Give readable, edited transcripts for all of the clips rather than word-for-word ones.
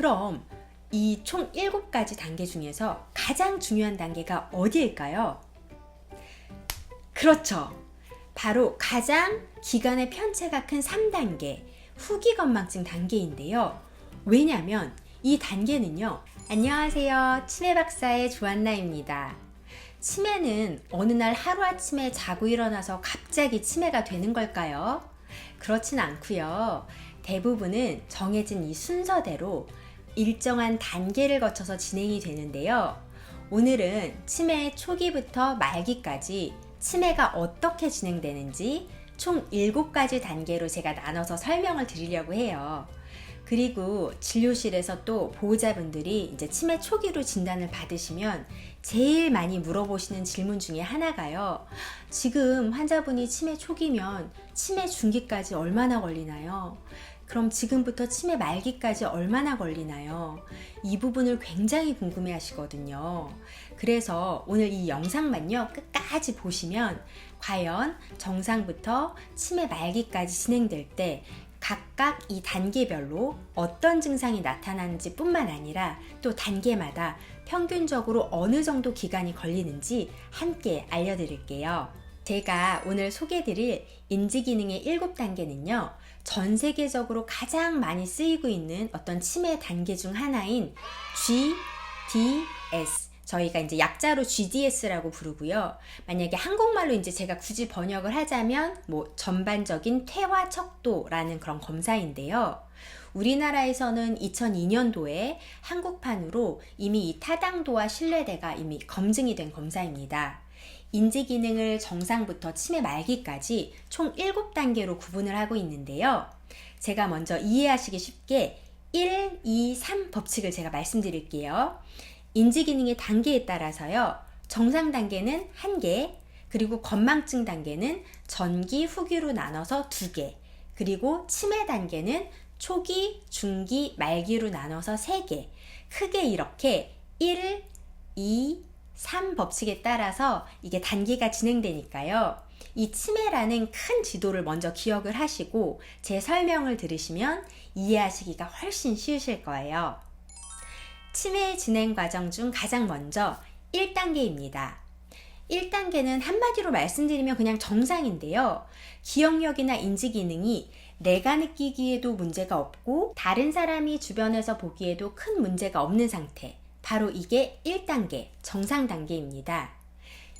그럼 이 총 7가지 단계 중에서 가장 중요한 단계가 어디일까요? 그렇죠. 바로 가장 기간의 편차가 큰 3단계, 후기 건망증 단계인데요. 왜냐면 이 단계는요. 안녕하세요. 치매 박사의 조한나입니다. 치매는 어느 날 하루아침에 자고 일어나서 갑자기 치매가 되는 걸까요? 그렇진 않고요. 대부분은 정해진 이 순서대로 일정한 단계를 거쳐서 진행이 되는데요. 오늘은 치매의 초기부터 말기까지 치매가 어떻게 진행되는지 총 7가지 단계로 제가 나눠서 설명을 드리려고 해요. 그리고 진료실에서 또 보호자분들이 이제 치매 초기로 진단을 받으시면 제일 많이 물어보시는 질문 중에 하나가요. 지금 환자분이 치매 초기면 치매 중기까지 얼마나 걸리나요? 그럼 지금부터 치매 말기까지 얼마나 걸리나요? 이 부분을 굉장히 궁금해 하시거든요. 그래서 오늘 이 영상만요, 끝까지 보시면 과연 정상부터 치매 말기까지 진행될 때 각각 이 단계별로 어떤 증상이 나타나는지 뿐만 아니라 또 단계마다 평균적으로 어느 정도 기간이 걸리는지 함께 알려드릴게요. 제가 오늘 소개해드릴 인지기능의 7단계는요. 전 세계적으로 가장 많이 쓰이고 있는 어떤 치매 단계 중 하나인 GDS, 저희가 이제 약자로 GDS라고 부르고요. 만약에 한국말로 이제 제가 굳이 번역을 하자면 전반적인 퇴화 척도라는 그런 검사인데요. 우리나라에서는 2002년도에 한국판으로 이미 이 타당도와 신뢰도가 이미 검증이 된 검사입니다. 인지기능을 정상부터 치매 말기까지 총 7단계로 구분을 하고 있는데요. 제가 먼저 이해하시기 쉽게 1, 2, 3 법칙을 제가 말씀드릴게요. 인지기능의 단계에 따라서요. 정상 단계는 1개, 그리고 건망증 단계는 전기, 후기로 나눠서 2개, 그리고 치매 단계는 초기, 중기, 말기로 나눠서 3개. 크게 이렇게 1, 2, 3 법칙에 따라서 이게 단계가 진행되니까요. 이 치매라는 큰 지도를 먼저 기억을 하시고 제 설명을 들으시면 이해하시기가 훨씬 쉬우실 거예요. 치매의 진행 과정 중 가장 먼저 1단계입니다. 1단계는 한마디로 말씀드리면 그냥 정상인데요. 기억력이나 인지기능이 내가 느끼기에도 문제가 없고 다른 사람이 주변에서 보기에도 큰 문제가 없는 상태, 바로 이게 1단계, 정상 단계입니다.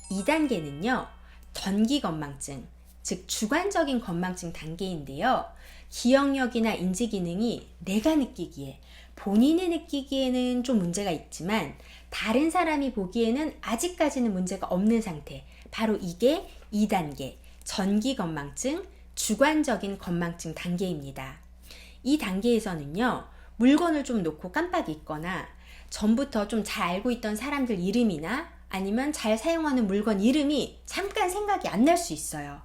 2단계는요, 전기 건망증, 즉 주관적인 건망증 단계인데요. 기억력이나 인지기능이 내가 느끼기에, 본인이 느끼기에는 좀 문제가 있지만 다른 사람이 보기에는 아직까지는 문제가 없는 상태, 바로 이게 2단계, 전기 건망증, 주관적인 건망증 단계입니다. 이 단계에서는요, 물건을 좀 놓고 깜빡 잊거나 전부터 좀 잘 알고 있던 사람들 이름이나 아니면 잘 사용하는 물건 이름이 잠깐 생각이 안 날 수 있어요.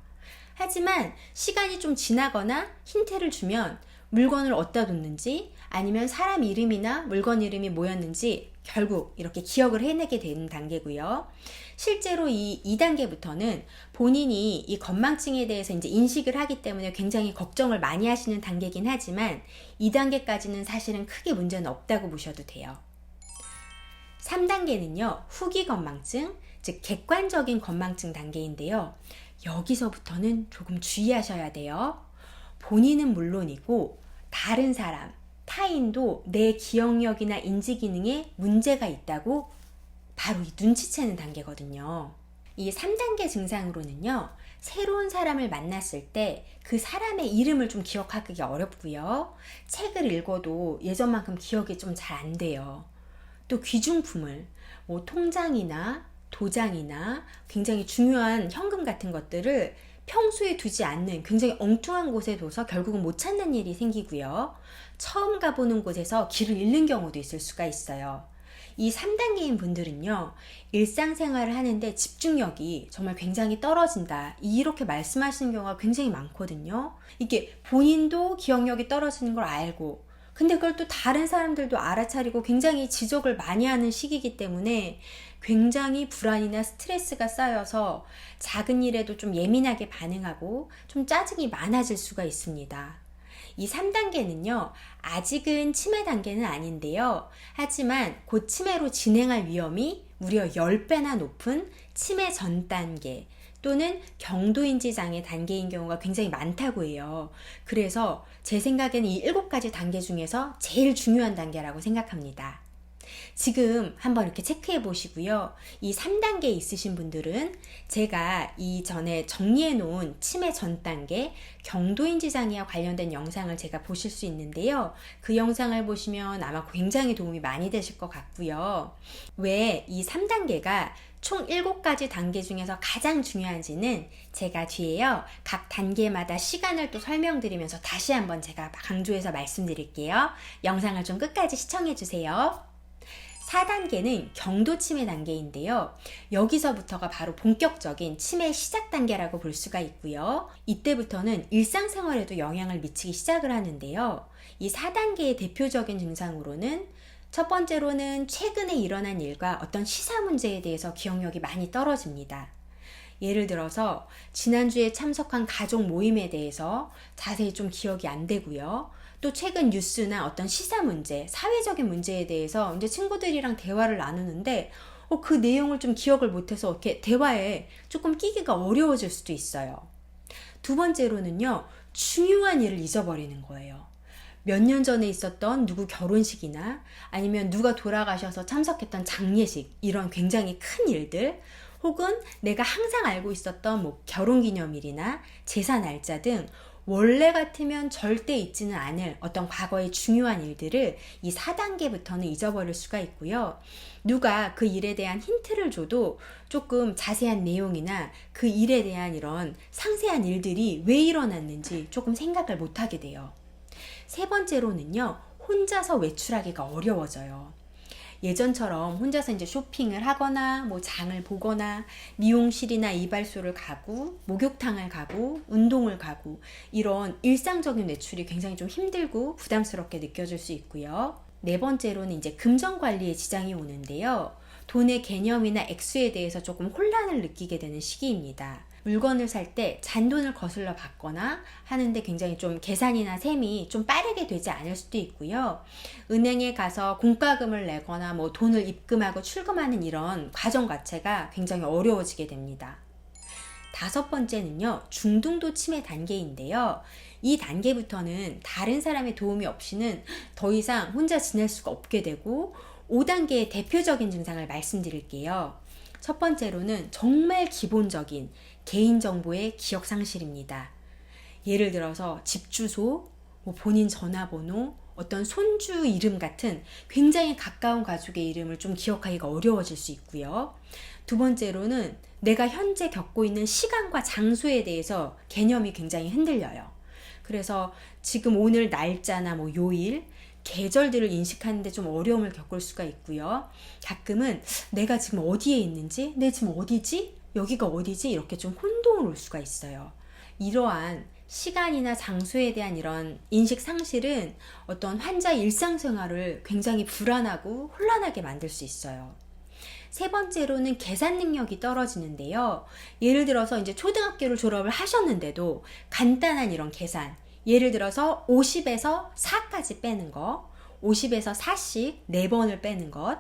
하지만 시간이 좀 지나거나 힌트를 주면 물건을 어디다 뒀는지 아니면 사람 이름이나 물건 이름이 뭐였는지 결국 이렇게 기억을 해내게 되는 단계고요. 실제로 이 2단계부터는 본인이 이 건망증에 대해서 이제 인식을 하기 때문에 굉장히 걱정을 많이 하시는 단계긴 하지만 2단계까지는 사실은 크게 문제는 없다고 보셔도 돼요. 3단계는요, 후기 건망증, 즉 객관적인 건망증 단계인데요. 여기서부터는 조금 주의하셔야 돼요. 본인은 물론이고 다른 사람, 타인도 내 기억력이나 인지기능에 문제가 있다고 바로 이 눈치채는 단계거든요. 이 3단계 증상으로는요, 새로운 사람을 만났을 때 그 사람의 이름을 좀 기억하기가 어렵고요. 책을 읽어도 예전만큼 기억이 좀 잘 안 돼요. 또 귀중품을, 통장이나 도장이나 굉장히 중요한 현금 같은 것들을 평소에 두지 않는 굉장히 엉뚱한 곳에 둬서 결국은 못 찾는 일이 생기고요. 처음 가보는 곳에서 길을 잃는 경우도 있을 수가 있어요. 이 3단계인 분들은요, 일상생활을 하는데 집중력이 정말 굉장히 떨어진다, 이렇게 말씀하시는 경우가 굉장히 많거든요. 이게 본인도 기억력이 떨어지는 걸 알고 근데 그걸 또 다른 사람들도 알아차리고 굉장히 지적을 많이 하는 시기이기 때문에 굉장히 불안이나 스트레스가 쌓여서 작은 일에도 좀 예민하게 반응하고 좀 짜증이 많아질 수가 있습니다. 이 3단계는요, 아직은 치매 단계는 아닌데요. 하지만 곧 치매로 진행할 위험이 무려 10배나 높은 치매 전 단계 또는 경도인지 장애 단계인 경우가 굉장히 많다고 해요. 그래서 제 생각에는 이 7가지 단계 중에서 제일 중요한 단계라고 생각합니다. 지금 한번 이렇게 체크해 보시고요. 이 3단계에 있으신 분들은 제가 이전에 정리해 놓은 치매 전 단계 경도인지 장애와 관련된 영상을 제가 보실 수 있는데요. 그 영상을 보시면 아마 굉장히 도움이 많이 되실 것 같고요. 왜 이 3단계가 총 7가지 단계 중에서 가장 중요한지는 제가 뒤에요. 각 단계마다 시간을 또 설명드리면서 다시 한번 제가 강조해서 말씀드릴게요. 영상을 좀 끝까지 시청해 주세요. 4단계는 경도 치매 단계인데요. 여기서부터가 바로 본격적인 치매 시작 단계라고 볼 수가 있고요. 이때부터는 일상생활에도 영향을 미치기 시작을 하는데요. 이 4단계의 대표적인 증상으로는 첫 번째로는 최근에 일어난 일과 어떤 시사 문제에 대해서 기억력이 많이 떨어집니다. 예를 들어서 지난주에 참석한 가족 모임에 대해서 자세히 좀 기억이 안 되고요. 또 최근 뉴스나 어떤 시사 문제, 사회적인 문제에 대해서 이제 친구들이랑 대화를 나누는데 그 내용을 좀 기억을 못해서 이렇게 대화에 조금 끼기가 어려워질 수도 있어요. 두 번째로는요, 중요한 일을 잊어버리는 거예요. 몇 년 전에 있었던 누구 결혼식이나 아니면 누가 돌아가셔서 참석했던 장례식, 이런 굉장히 큰 일들, 혹은 내가 항상 알고 있었던 결혼기념일이나 제사 날짜 등 원래 같으면 절대 잊지는 않을 어떤 과거의 중요한 일들을 이 4단계부터는 잊어버릴 수가 있고요. 누가 그 일에 대한 힌트를 줘도 조금 자세한 내용이나 그 일에 대한 이런 상세한 일들이 왜 일어났는지 조금 생각을 못하게 돼요. 세 번째로는요, 혼자서 외출하기가 어려워져요. 예전처럼 혼자서 이제 쇼핑을 하거나 장을 보거나 미용실이나 이발소를 가고 목욕탕을 가고 운동을 가고 이런 일상적인 외출이 굉장히 좀 힘들고 부담스럽게 느껴질 수 있고요. 네 번째로는 이제 금전 관리에 지장이 오는데요. 돈의 개념이나 액수에 대해서 조금 혼란을 느끼게 되는 시기입니다. 물건을 살 때 잔돈을 거슬러 받거나 하는데 굉장히 좀 계산이나 셈이 좀 빠르게 되지 않을 수도 있고요. 은행에 가서 공과금을 내거나 돈을 입금하고 출금하는 이런 과정 자체가 굉장히 어려워지게 됩니다. 다섯 번째는요, 중등도 치매 단계인데요. 이 단계부터는 다른 사람의 도움이 없이는 더 이상 혼자 지낼 수가 없게 되고 5단계의 대표적인 증상을 말씀드릴게요. 첫 번째로는 정말 기본적인 개인정보의 기억 상실입니다. 예를 들어서 집 주소, 본인 전화번호, 어떤 손주 이름 같은 굉장히 가까운 가족의 이름을 좀 기억하기가 어려워질 수 있고요. 두 번째로는 내가 현재 겪고 있는 시간과 장소에 대해서 개념이 굉장히 흔들려요. 그래서 지금 오늘 날짜나 요일, 계절들을 인식하는데 좀 어려움을 겪을 수가 있고요. 가끔은 내가 지금 어디에 있는지, 내 지금 어디지? 여기가 어디지? 이렇게 좀 혼동을 올 수가 있어요. 이러한 시간이나 장소에 대한 이런 인식 상실은 어떤 환자의 일상생활을 굉장히 불안하고 혼란하게 만들 수 있어요. 세 번째로는 계산 능력이 떨어지는데요. 예를 들어서 이제 초등학교를 졸업을 하셨는데도 간단한 이런 계산, 예를 들어서 50에서 4까지 빼는 거, 50에서 4씩 4번을 빼는 것,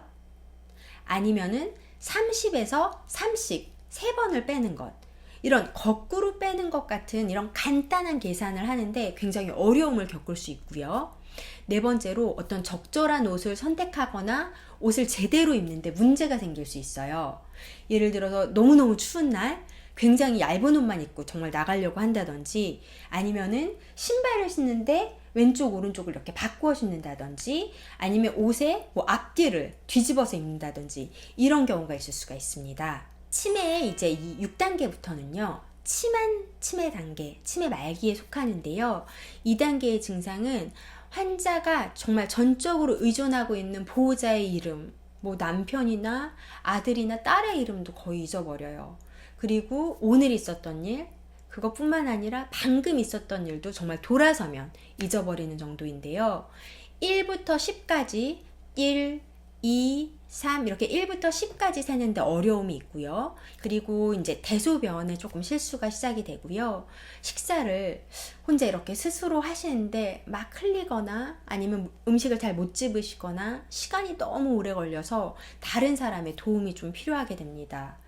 아니면은 30에서 3씩 3번을 빼는 것, 이런 거꾸로 빼는 것 같은 이런 간단한 계산을 하는데 굉장히 어려움을 겪을 수 있고요. 네 번째로 어떤 적절한 옷을 선택하거나 옷을 제대로 입는데 문제가 생길 수 있어요. 예를 들어서 너무너무 추운 날 굉장히 얇은 옷만 입고 정말 나가려고 한다든지, 아니면은 신발을 신는데 왼쪽 오른쪽을 이렇게 바꾸어 신는다든지, 아니면 옷의 앞뒤를 뒤집어서 입는다든지 이런 경우가 있을 수가 있습니다. 치매의 이제 이 6단계부터는요, 심한 치매 단계, 치매 말기에 속하는데요. 이 단계의 증상은 환자가 정말 전적으로 의존하고 있는 보호자의 이름, 남편이나 아들이나 딸의 이름도 거의 잊어버려요. 그리고 오늘 있었던 일, 그것뿐만 아니라 방금 있었던 일도 정말 돌아서면 잊어버리는 정도인데요. 1부터 10까지 1, 2, 3 이렇게 1부터 10까지 세는데 어려움이 있고요. 그리고 이제 대소변에 조금 실수가 시작이 되고요. 식사를 혼자 이렇게 스스로 하시는데 막 흘리거나 아니면 음식을 잘 못 집으시거나 시간이 너무 오래 걸려서 다른 사람의 도움이 좀 필요하게 됩니다.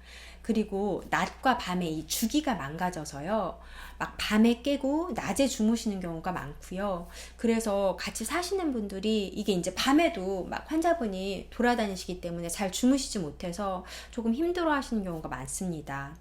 그리고 낮과 밤의 이 주기가 망가져서요. 막 밤에 깨고 낮에 주무시는 경우가 많고요. 그래서 같이 사시는 분들이 이게 이제 밤에도 막 환자분이 돌아다니시기 때문에 잘 주무시지 못해서 조금 힘들어 하시는 경우가 많습니다.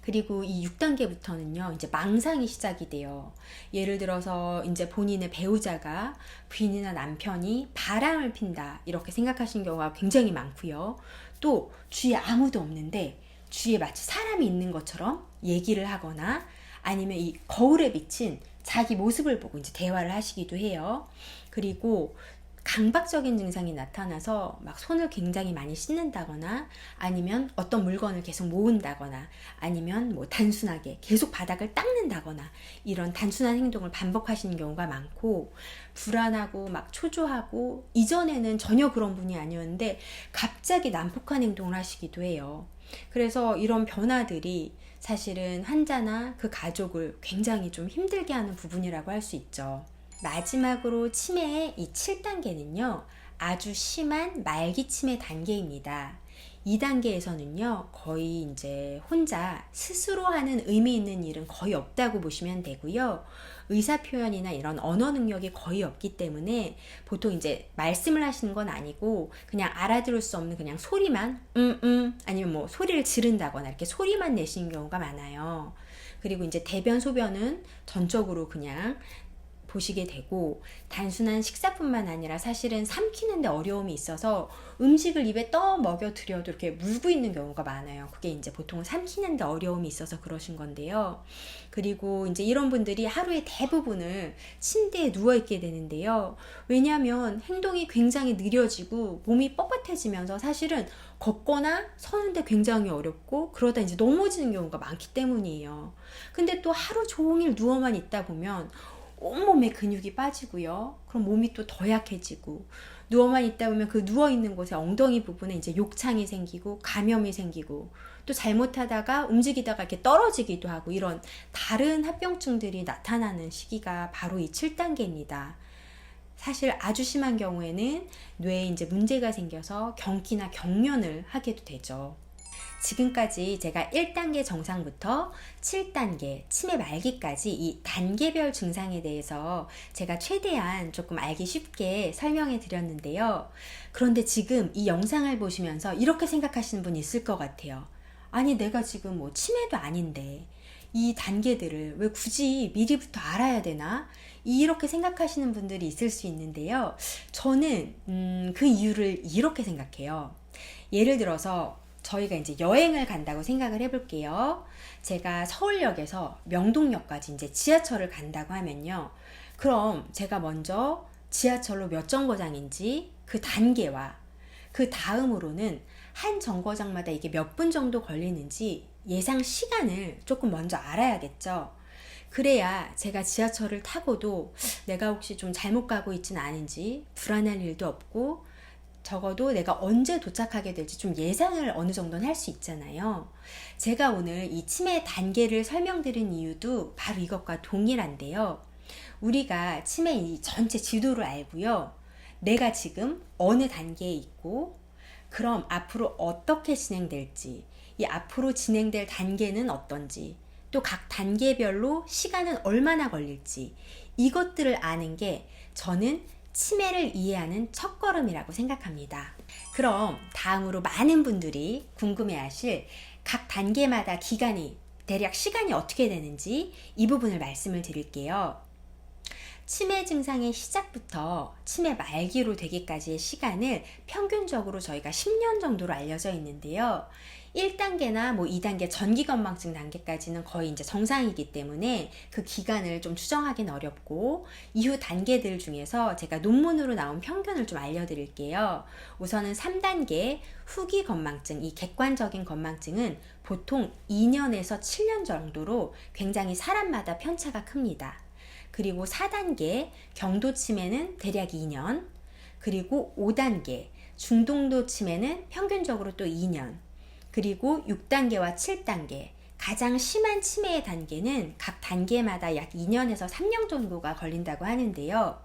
그리고 이 6단계부터는요, 이제 망상이 시작이 돼요. 예를 들어서 이제 본인의 배우자가 부인이나 남편이 바람을 핀다, 이렇게 생각하시는 경우가 굉장히 많고요. 또 주위에 아무도 없는데 주위에 마치 사람이 있는 것처럼 얘기를 하거나 아니면 이 거울에 비친 자기 모습을 보고 이제 대화를 하시기도 해요. 그리고 강박적인 증상이 나타나서 막 손을 굉장히 많이 씻는다거나 아니면 어떤 물건을 계속 모은다거나 아니면 뭐 단순하게 계속 바닥을 닦는다거나 이런 단순한 행동을 반복하시는 경우가 많고 불안하고 막 초조하고 이전에는 전혀 그런 분이 아니었는데 갑자기 난폭한 행동을 하시기도 해요. 그래서 이런 변화들이 사실은 환자나 그 가족을 굉장히 좀 힘들게 하는 부분이라고 할 수 있죠. 마지막으로 치매의 이 7단계는요, 아주 심한 말기 치매 단계입니다. 이 단계에서는요, 거의 이제 혼자 스스로 하는 의미 있는 일은 거의 없다고 보시면 되고요. 의사 표현이나 이런 언어 능력이 거의 없기 때문에 보통 이제 말씀을 하시는 건 아니고 그냥 알아들을 수 없는 그냥 소리만 아니면 뭐 소리를 지른다거나 이렇게 소리만 내시는 경우가 많아요. 그리고 이제 대변 소변은 전적으로 그냥 보시게 되고 단순한 식사뿐만 아니라 사실은 삼키는데 어려움이 있어서 음식을 입에 떠 먹여 드려도 이렇게 물고 있는 경우가 많아요. 그게 이제 보통 삼키는데 어려움이 있어서 그러신 건데요. 그리고 이제 이런 분들이 하루의 대부분을 침대에 누워 있게 되는데요. 왜냐하면 행동이 굉장히 느려지고 몸이 뻣뻣해지면서 사실은 걷거나 서는데 굉장히 어렵고 그러다 이제 넘어지는 경우가 많기 때문이에요. 근데 또 하루 종일 누워만 있다 보면 온몸에 근육이 빠지고요. 그럼 몸이 또 더 약해지고 누워만 있다 보면 그 누워있는 곳에 엉덩이 부분에 이제 욕창이 생기고 감염이 생기고 또 잘못하다가 움직이다가 이렇게 떨어지기도 하고 이런 다른 합병증들이 나타나는 시기가 바로 이 7단계입니다. 사실 아주 심한 경우에는 뇌에 이제 문제가 생겨서 경기나 경련을 하게도 되죠. 지금까지 제가 1단계 정상부터 7단계 치매 말기까지 이 단계별 증상에 대해서 제가 최대한 조금 알기 쉽게 설명해 드렸는데요. 그런데 지금 이 영상을 보시면서 이렇게 생각하시는 분이 있을 것 같아요. 아니 내가 지금 뭐 치매도 아닌데 이 단계들을 왜 굳이 미리부터 알아야 되나? 이렇게 생각하시는 분들이 있을 수 있는데요. 저는 그 이유를 이렇게 생각해요. 예를 들어서 저희가 이제 여행을 간다고 생각을 해볼게요. 제가 서울역에서 명동역까지 이제 지하철을 간다고 하면요. 그럼 제가 먼저 지하철로 몇 정거장인지 그 단계와 그 다음으로는 한 정거장마다 이게 몇 분 정도 걸리는지 예상 시간을 조금 먼저 알아야겠죠. 그래야 제가 지하철을 타고도 내가 혹시 좀 잘못 가고 있지는 않은지 불안할 일도 없고 적어도 내가 언제 도착하게 될지 좀 예상을 어느 정도는 할 수 있잖아요. 제가 오늘 이 치매 단계를 설명드린 이유도 바로 이것과 동일한데요. 우리가 치매 이 전체 지도를 알고요. 내가 지금 어느 단계에 있고 그럼 앞으로 어떻게 진행될지, 이 앞으로 진행될 단계는 어떤지, 또 각 단계별로 시간은 얼마나 걸릴지 이것들을 아는 게 저는 치매를 이해하는 첫걸음이라고 생각합니다. 그럼 다음으로 많은 분들이 궁금해하실 각 단계마다 기간이 대략 시간이 어떻게 되는지 이 부분을 말씀을 드릴게요. 치매 증상의 시작부터 치매 말기로 되기까지의 시간을 평균적으로 저희가 10년 정도로 알려져 있는데요. 1단계나 뭐 2단계 전기건망증 단계까지는 거의 이제 정상이기 때문에 그 기간을 좀 추정하기는 어렵고 이후 단계들 중에서 제가 논문으로 나온 평균을 좀 알려드릴게요. 우선은 3단계 후기 건망증, 이 객관적인 건망증은 보통 2년에서 7년 정도로 굉장히 사람마다 편차가 큽니다. 그리고 4단계 경도 치매는 대략 2년, 그리고 5단계 중등도 치매는 평균적으로 또 2년, 그리고 6단계와 7단계, 가장 심한 치매의 단계는 각 단계마다 약 2년에서 3년 정도가 걸린다고 하는데요.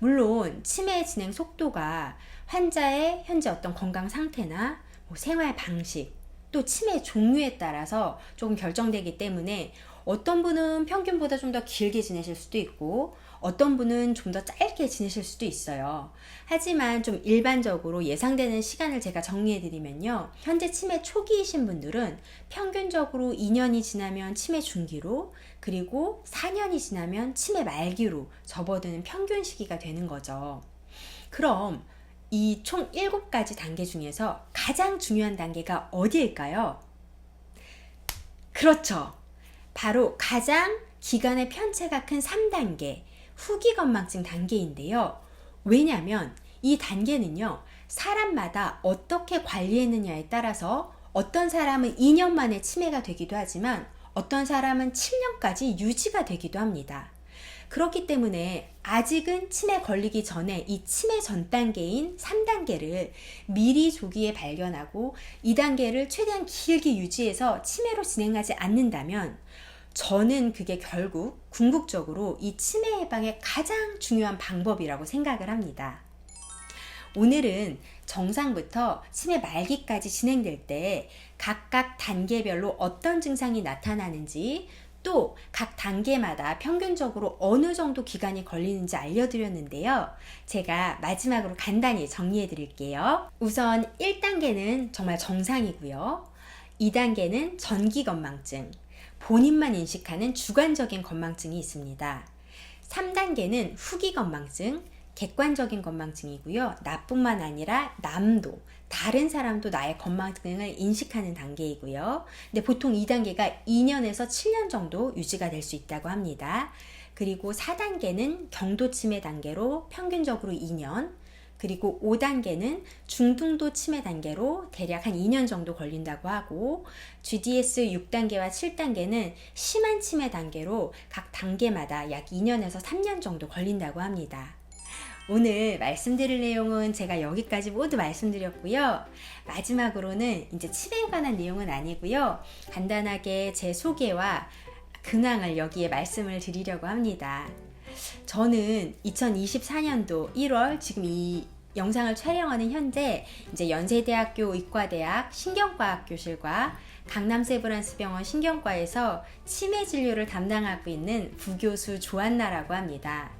물론 치매의 진행 속도가 환자의 현재 어떤 건강 상태나 생활 방식, 또 치매 종류에 따라서 조금 결정되기 때문에 어떤 분은 평균보다 좀 더 길게 지내실 수도 있고 어떤 분은 좀 더 짧게 지내실 수도 있어요. 하지만 좀 일반적으로 예상되는 시간을 제가 정리해 드리면요. 현재 치매 초기이신 분들은 평균적으로 2년이 지나면 치매 중기로, 그리고 4년이 지나면 치매 말기로 접어드는 평균 시기가 되는 거죠. 그럼 이 총 7가지 단계 중에서 가장 중요한 단계가 어디일까요? 그렇죠. 바로 가장 기간의 편차가 큰 3단계, 후기 건망증 단계인데요. 왜냐하면 이 단계는요, 사람마다 어떻게 관리했느냐에 따라서 어떤 사람은 2년 만에 치매가 되기도 하지만 어떤 사람은 7년까지 유지가 되기도 합니다. 그렇기 때문에 아직은 치매 걸리기 전에 이 치매 전 단계인 3단계를 미리 조기에 발견하고 2단계를 최대한 길게 유지해서 치매로 진행하지 않는다면 저는 그게 결국 궁극적으로 이 치매 예방의 가장 중요한 방법이라고 생각을 합니다. 오늘은 정상부터 치매 말기까지 진행될 때 각각 단계별로 어떤 증상이 나타나는지, 또 각 단계마다 평균적으로 어느 정도 기간이 걸리는지 알려드렸는데요. 제가 마지막으로 간단히 정리해 드릴게요. 우선 1단계는 정말 정상이고요. 2단계는 전기 건망증, 본인만 인식하는 주관적인 건망증이 있습니다. 3단계는 후기 건망증, 객관적인 건망증이고요. 나뿐만 아니라 남도, 다른 사람도 나의 건망증을 인식하는 단계이고요. 근데 보통 2단계가 2년에서 7년 정도 유지가 될 수 있다고 합니다. 그리고 4단계는 경도 치매 단계로 평균적으로 2년, 그리고 5단계는 중등도 치매 단계로 대략 한 2년 정도 걸린다고 하고, GDS 6단계와 7단계는 심한 치매 단계로 각 단계마다 약 2년에서 3년 정도 걸린다고 합니다. 오늘 말씀드릴 내용은 제가 여기까지 모두 말씀드렸고요. 마지막으로는 이제 치매에 관한 내용은 아니고요. 간단하게 제 소개와 근황을 여기에 말씀을 드리려고 합니다. 저는 2024년도 1월 지금 이 영상을 촬영하는 현재 이제 연세대학교 의과대학 신경과학교실과 강남 세브란스병원 신경과에서 치매 진료를 담당하고 있는 부교수 조한나라고 합니다.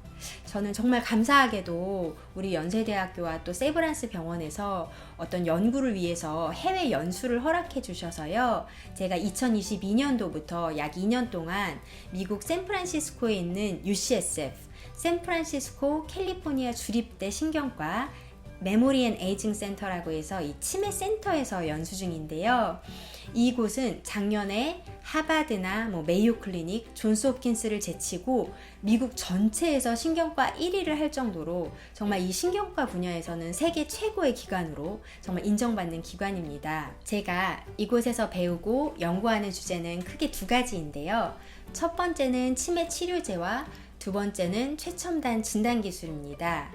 저는 정말 감사하게도 우리 연세대학교와 또 세브란스 병원에서 어떤 연구를 위해서 해외 연수를 허락해 주셔서요. 제가 2022년도부터 약 2년 동안 미국 샌프란시스코에 있는 UCSF, 샌프란시스코 캘리포니아 주립대 신경과 메모리 앤 에이징 센터라고 해서 이 치매 센터에서 연수 중인데요. 이곳은 작년에 하버드나 메이오 클리닉, 존스 홉킨스를 제치고 미국 전체에서 신경과 1위를 할 정도로 정말 이 신경과 분야에서는 세계 최고의 기관으로 정말 인정받는 기관입니다. 제가 이곳에서 배우고 연구하는 주제는 크게 2가지인데요. 첫 번째는 치매 치료제와 두 번째는 최첨단 진단 기술입니다.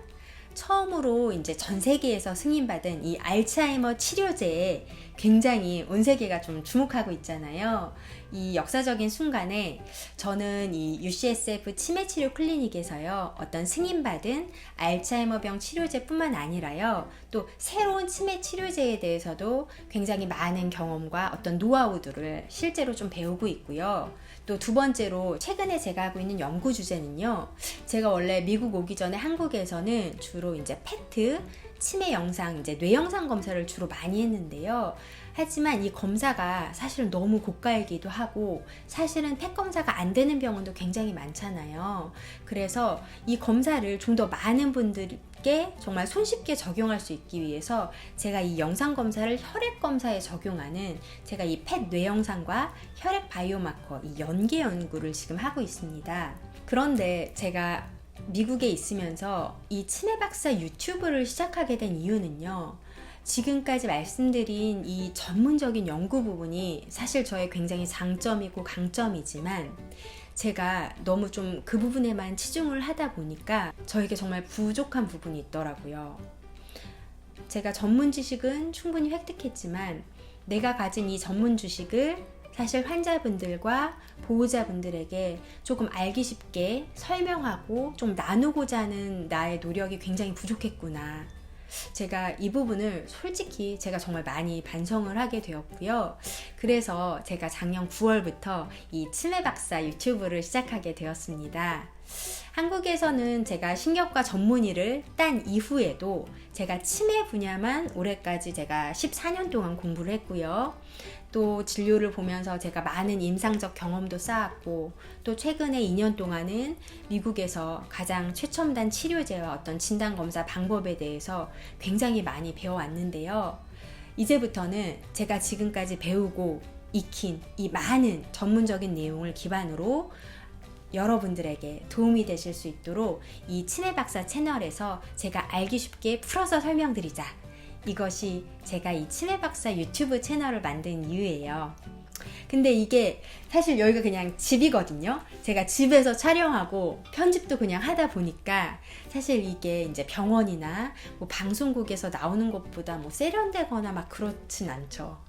처음으로 이제 전 세계에서 승인받은 이 알츠하이머 치료제에 굉장히 온 세계가 좀 주목하고 있잖아요. 이 역사적인 순간에 저는 이 UCSF 치매치료 클리닉에서요, 어떤 승인받은 알츠하이머병 치료제뿐만 아니라요, 또 새로운 치매 치료제에 대해서도 굉장히 많은 경험과 어떤 노하우들을 실제로 좀 배우고 있고요. 또 두 번째로 최근에 제가 하고 있는 연구 주제는요, 제가 원래 미국 오기 전에 한국에서는 주로 이제 PET, 치매 영상, 이제 뇌 영상 검사를 주로 많이 했는데요. 하지만 이 검사가 사실은 너무 고가이기도 하고 사실은 펫 검사가 안 되는 병원도 굉장히 많잖아요. 그래서 이 검사를 좀 더 많은 분들께 정말 손쉽게 적용할 수 있기 위해서 제가 이 영상 검사를 혈액 검사에 적용하는, 제가 이 펫 뇌 영상과 혈액 바이오마커 이 연계 연구를 지금 하고 있습니다. 그런데 제가 미국에 있으면서 이 치매 박사 유튜브를 시작하게 된 이유는요, 지금까지 말씀드린 이 전문적인 연구 부분이 사실 저의 굉장히 장점이고 강점이지만 제가 너무 좀 그 부분에만 치중을 하다 보니까 저에게 정말 부족한 부분이 있더라고요. 제가 전문 지식은 충분히 획득했지만 내가 가진 이 전문 지식을 사실 환자분들과 보호자분들에게 조금 알기 쉽게 설명하고 좀 나누고자 하는 나의 노력이 굉장히 부족했구나. 제가 이 부분을 솔직히 제가 정말 많이 반성을 하게 되었고요. 그래서 제가 작년 9월부터 이 치매 박사 유튜브를 시작하게 되었습니다. 한국에서는 제가 신경과 전문의를 딴 이후에도 제가 치매 분야만 올해까지 제가 14년 동안 공부를 했고요. 또 진료를 보면서 제가 많은 임상적 경험도 쌓았고, 또 최근에 2년 동안은 미국에서 가장 최첨단 치료제와 어떤 진단검사 방법에 대해서 굉장히 많이 배워왔는데요. 이제부터는 제가 지금까지 배우고 익힌 이 많은 전문적인 내용을 기반으로 여러분들에게 도움이 되실 수 있도록 이 치매 박사 채널에서 제가 알기 쉽게 풀어서 설명드리자. 이것이 제가 이 치매 박사 유튜브 채널을 만든 이유예요. 근데 이게 사실 여기가 그냥 집이거든요. 제가 집에서 촬영하고 편집도 그냥 하다 보니까 사실 이게 이제 병원이나 뭐 방송국에서 나오는 것보다 뭐 세련되거나 막 그렇진 않죠.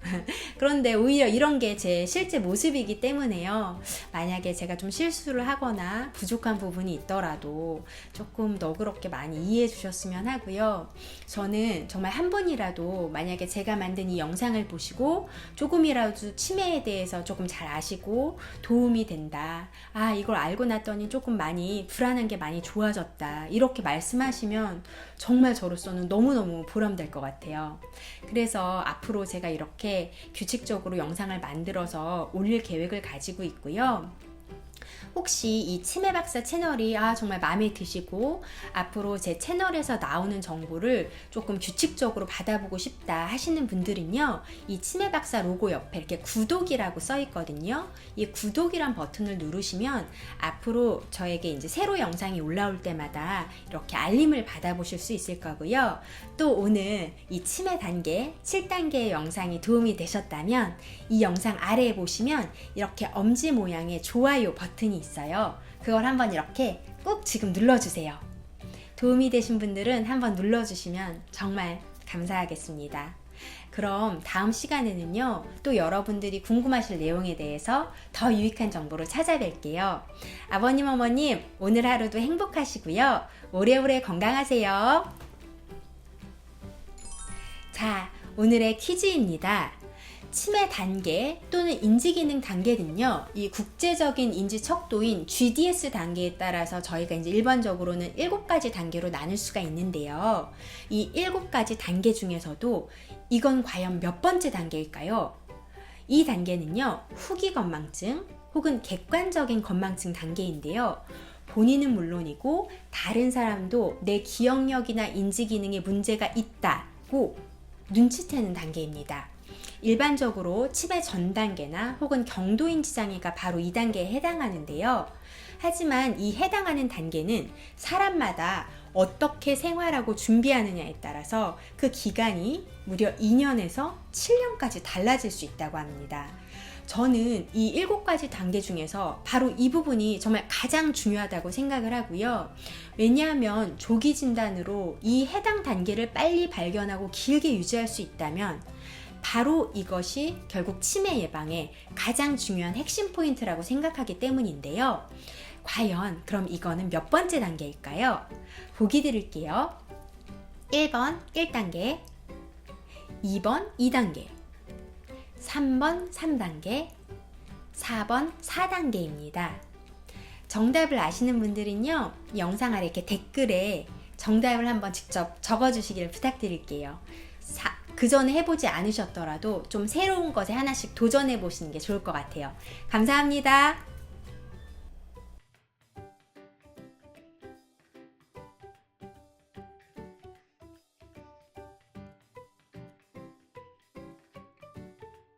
그런데 오히려 이런 게 제 실제 모습이기 때문에요. 만약에 제가 좀 실수를 하거나 부족한 부분이 있더라도 조금 너그럽게 많이 이해해 주셨으면 하고요. 저는 정말 한 분이라도 만약에 제가 만든 이 영상을 보시고 조금이라도 치매에 대해서 조금 잘 아시고 도움이 된다. 아, 이걸 알고 났더니 조금 많이 불안한 게 많이 좋아졌다. 이렇게 말씀하시면 정말 저로서는 너무너무 보람될 것 같아요. 그래서 앞으로 제가 이렇게 규칙적으로 영상을 만들어서 올릴 계획을 가지고 있고요. 혹시 이 치매 박사 채널이 정말 마음에 드시고 앞으로 제 채널에서 나오는 정보를 조금 규칙적으로 받아보고 싶다 하시는 분들은요, 이 치매 박사 로고 옆에 이렇게 구독이라고 써 있거든요. 이 구독이란 버튼을 누르시면 앞으로 저에게 이제 새로 영상이 올라올 때마다 이렇게 알림을 받아보실 수 있을 거고요. 또 오늘 이 치매 단계 7단계의 영상이 도움이 되셨다면 이 영상 아래에 보시면 이렇게 엄지 모양의 좋아요 버튼이 있어요. 그걸 한번 이렇게 꾹 지금 눌러주세요. 도움이 되신 분들은 한번 눌러주시면 정말 감사하겠습니다. 그럼 다음 시간에는요, 또 여러분들이 궁금하실 내용에 대해서 더 유익한 정보를 찾아뵐게요. 아버님, 어머님, 오늘 하루도 행복하시고요. 오래오래 건강하세요. 자, 오늘의 퀴즈입니다. 치매 단계 또는 인지기능 단계는요, 이 국제적인 인지 척도인 GDS 단계에 따라서 저희가 이제 일반적으로는 7가지 단계로 나눌 수가 있는데요. 이 7가지 단계 중에서도 이건 과연 몇 번째 단계일까요? 이 단계는요, 후기 건망증 혹은 객관적인 건망증 단계인데요. 본인은 물론이고 다른 사람도 내 기억력이나 인지기능에 문제가 있다고 눈치채는 단계입니다. 일반적으로 치매 전 단계나 혹은 경도인지 장애가 바로 이 단계에 해당하는데요. 하지만 이 해당하는 단계는 사람마다 어떻게 생활하고 준비하느냐에 따라서 그 기간이 무려 2년에서 7년까지 달라질 수 있다고 합니다. 저는 이 7가지 단계 중에서 바로 이 부분이 정말 가장 중요하다고 생각을 하고요. 왜냐하면 조기 진단으로 이 해당 단계를 빨리 발견하고 길게 유지할 수 있다면 바로 이것이 결국 치매 예방의 가장 중요한 핵심 포인트라고 생각하기 때문인데요. 과연 그럼 이거는 몇 번째 단계일까요? 보기 드릴게요. 1번 1단계, 2번 2단계, 3번 3단계, 4번 4단계입니다. 정답을 아시는 분들은요, 영상 아래 이렇게 댓글에 정답을 한번 직접 적어주시기를 부탁드릴게요. 그 전에 해보지 않으셨더라도 좀 새로운 것에 하나씩 도전해 보시는 게 좋을 것 같아요. 감사합니다.